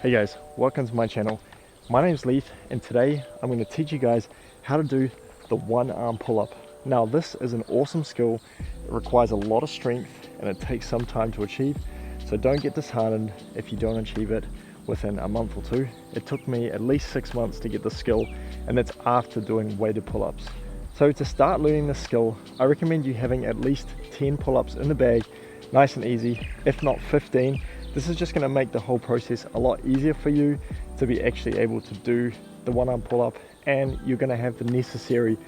Hey guys, welcome to my channel. My name's Leith and today I'm going to teach you guys how to do the one arm pull-up. Now this is an awesome skill. It requires a lot of strength and it takes some time to achieve. So don't get disheartened if you don't achieve it within a month or two. It took me at least 6 months to get the skill, and that's after doing weighted pull-ups. So to start learning this skill, I recommend you having at least 10 pull-ups in the bag, nice and easy, if not 15. This is just going to make the whole process a lot easier for you to be actually able to do the one arm pull-up, and you're going to have the necessary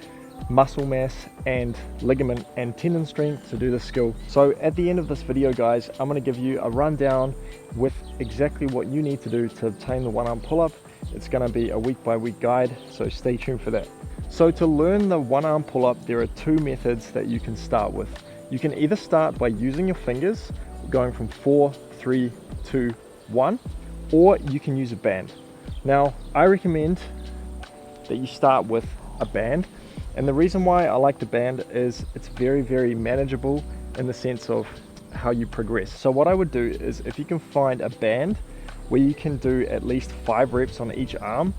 muscle mass and ligament and tendon strength to do this skill. So at the end of this video guys, I'm going to give you a rundown with exactly what you need to do to obtain the one arm pull-up. It's going to be a week by week guide, so stay tuned for that. So to learn the one arm pull-up, there are two methods that you can start with. You can either start by using your fingers, going from 4, 3, 2, 1, or you can use a band. Now I recommend that you start with a band, and the reason why I like the band is it's very manageable in the sense of how you progress. So what I would do is, if you can find a band where you can do at least 5 reps on each arm,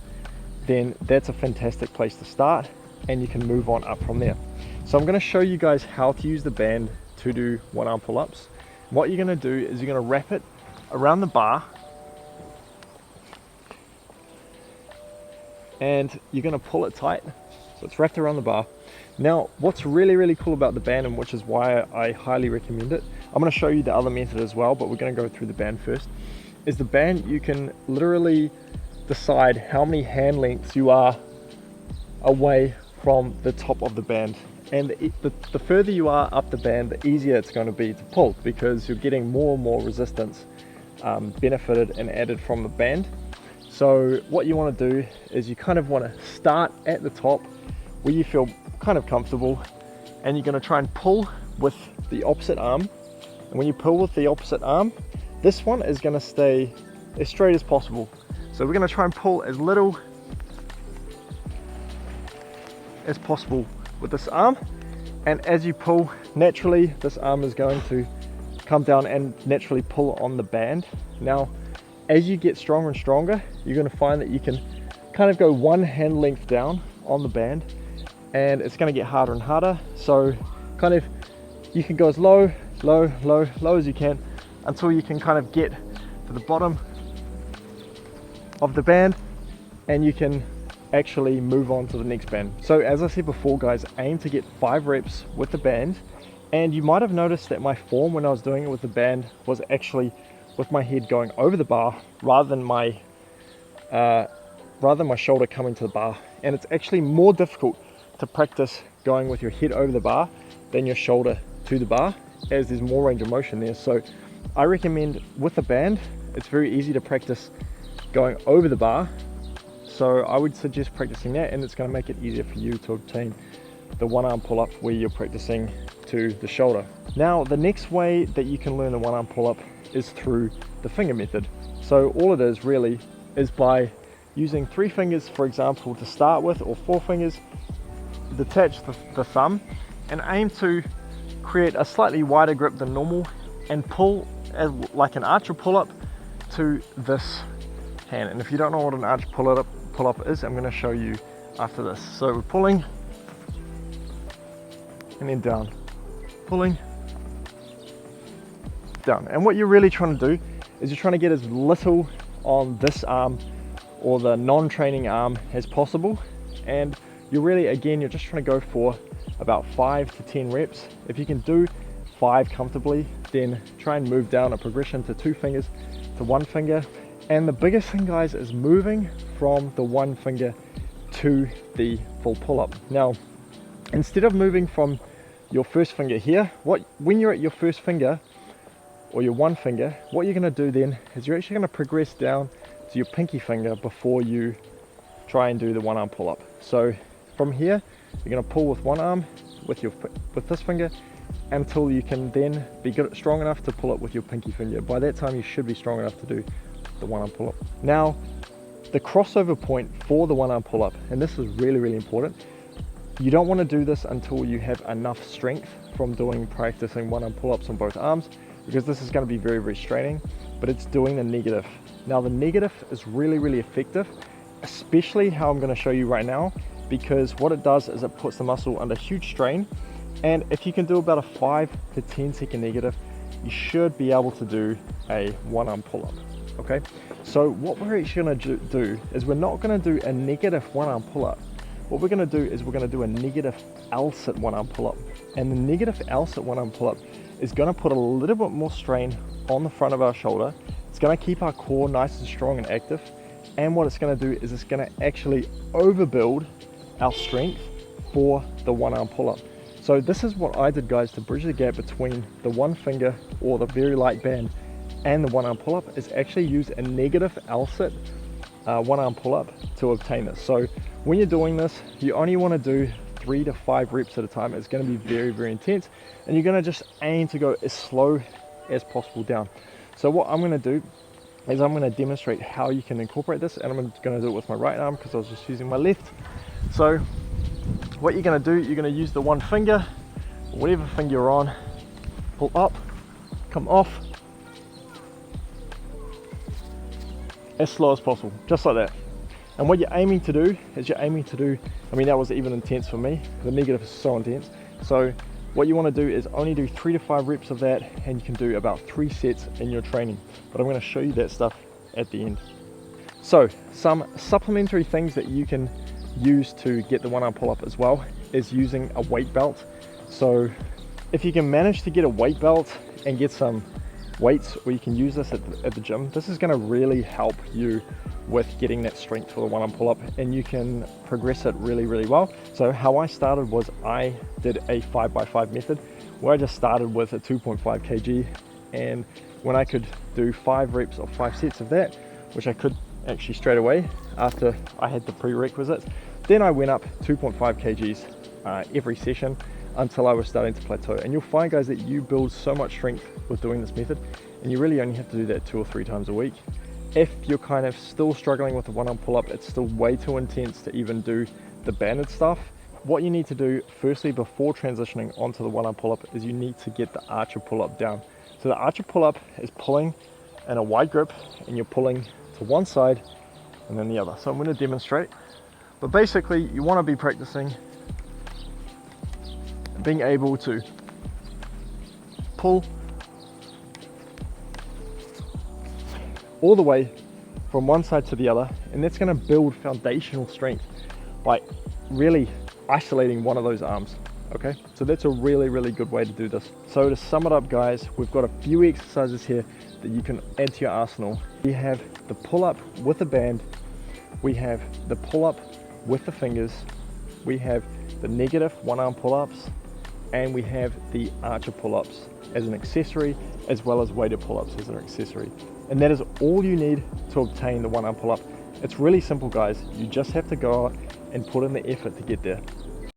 then that's a fantastic place to start and you can move on up from there. So I'm going to show you guys how to use the band to do one arm pull-ups. What you're going to do is you're going to wrap it around the bar and you're going to pull it tight, so it's wrapped around the bar. Now what's really cool about the band, and which is why I highly recommend it, I'm going to show you the other method as well, but we're going to go through the band first, is the band you can literally decide how many hand lengths you are away from the top of the band, and the further you are up the band, the easier it's going to be to pull, because you're getting more and more resistance benefited and added from the band. So what you want to do is you kind of want to start at the top where you feel kind of comfortable, and you're going to try and pull with the opposite arm. And when you pull with the opposite arm, this one is going to stay as straight as possible. So we're going to try and pull as little as possible with this arm, and as you pull, naturally this arm is going to come down and naturally pull on the band. Now as you get stronger and stronger, you're going to find that you can kind of go one hand length down on the band, and it's going to get harder and harder. So kind of you can go as low as you can until you can kind of get to the bottom of the band, and you can actually move on to the next band. So as I said before guys, aim to get 5 reps with the band, and you might have noticed that my form when I was doing it with the band was actually with my head going over the bar rather than my shoulder coming to the bar. And it's actually more difficult to practice going with your head over the bar than your shoulder to the bar, as there's more range of motion there. So I recommend with the band, it's very easy to practice going over the bar. So I would suggest practicing that, and it's going to make it easier for you to obtain the one arm pull-up where you're practicing to the shoulder. Now the next way that you can learn the one arm pull-up is through the finger method. So all it is really is by using 3 fingers, for example, to start with, or 4 fingers, detach the thumb and aim to create a slightly wider grip than normal and pull as like an archer pull-up to this hand. And if you don't know what an arch pull-up is, I'm going to show you after this. So we're pulling and then down, pulling down, and what you're really trying to do is you're trying to get as little on this arm or the non-training arm as possible, and you're really, again, you're just trying to go for about 5 to 10 reps. If you can do 5 comfortably, then try and move down a progression to 2 fingers to 1 finger. And the biggest thing guys is moving from the 1 finger to the full pull-up. Now instead of moving from your first finger here, when you're at your first finger or your 1 finger, what you're going to do then is you're actually going to progress down to your pinky finger before you try and do the one arm pull-up. So from here you're going to pull with one arm with this finger until you can then be strong enough to pull it with your pinky finger. By that time you should be strong enough to do the one arm pull-up. Now the crossover point for the one arm pull-up, and this is really important, you don't want to do this until you have enough strength from practicing one arm pull-ups on both arms because this is going to be very, very straining, but it's doing the negative. Now the negative is really, really effective, especially how I'm going to show you right now, because what it does is it puts the muscle under huge strain. And if you can do about a 5 to 10 second negative, you should be able to do a one arm pull-up. Okay, so what we're actually going to do is we're not going to do a negative one arm pull-up. What we're going to do is we're going to do a negative L-sit one arm pull-up. And the negative L-sit one arm pull-up is going to put a little bit more strain on the front of our shoulder. It's going to keep our core nice and strong and active. And what it's going to do is it's going to actually overbuild our strength for the one arm pull-up. So this is what I did, guys, to bridge the gap between the one finger or the very light band and the one arm pull-up, is actually use a negative L-sit one arm pull-up to obtain this. So when you're doing this, you only want to do 3 to 5 reps at a time. It's going to be very, very intense, and you're going to just aim to go as slow as possible down. So what I'm going to do is I'm going to demonstrate how you can incorporate this, and I'm going to do it with my right arm because I was just using my left. So what you're going to do, you're going to use the one finger, whatever finger you're on, pull up, come off, as slow as possible, just like that. And what you're aiming to do is you're aiming to do, I mean, that was even intense for me. The negative is so intense. So what you want to do is only do 3 to 5 reps of that, and you can do about 3 sets in your training. But I'm going to show you that stuff at the end. So some supplementary things that you can use to get the one arm pull up as well is using a weight belt. So if you can manage to get a weight belt and get some weights, or you can use this at the gym, this is going to really help you with getting that strength for the one arm pull up, and you can progress it really, really well. So how I started was I did a 5x5 method where I just started with a 2.5 kg, and when I could do 5 reps or 5 sets of that, which I could actually straight away after I had the prerequisites, then I went up 2.5 kgs every session until I was starting to plateau. And you'll find, guys, that you build so much strength with doing this method, and you really only have to do that 2 or 3 times a week. If you're kind of still struggling with the one arm pull up, it's still way too intense to even do the banded stuff. What you need to do firstly before transitioning onto the one arm pull up is you need to get the archer pull up down. So the archer pull up is pulling in a wide grip, and you're pulling to one side and then the other. So I'm going to demonstrate, but basically you want to be practicing being able to pull all the way from one side to the other, and that's going to build foundational strength by really isolating one of those arms. Okay, so that's a really, really good way to do this. So to sum it up, guys, we've got a few exercises here that you can add to your arsenal. We have the pull-up with the band, we have the pull-up with the fingers, we have the negative one arm pull-ups, and we have the archer pull-ups as an accessory, as well as weighted pull-ups as an accessory. And that is all you need to obtain the one arm pull-up. It's really simple, guys. You just have to go out and put in the effort to get there.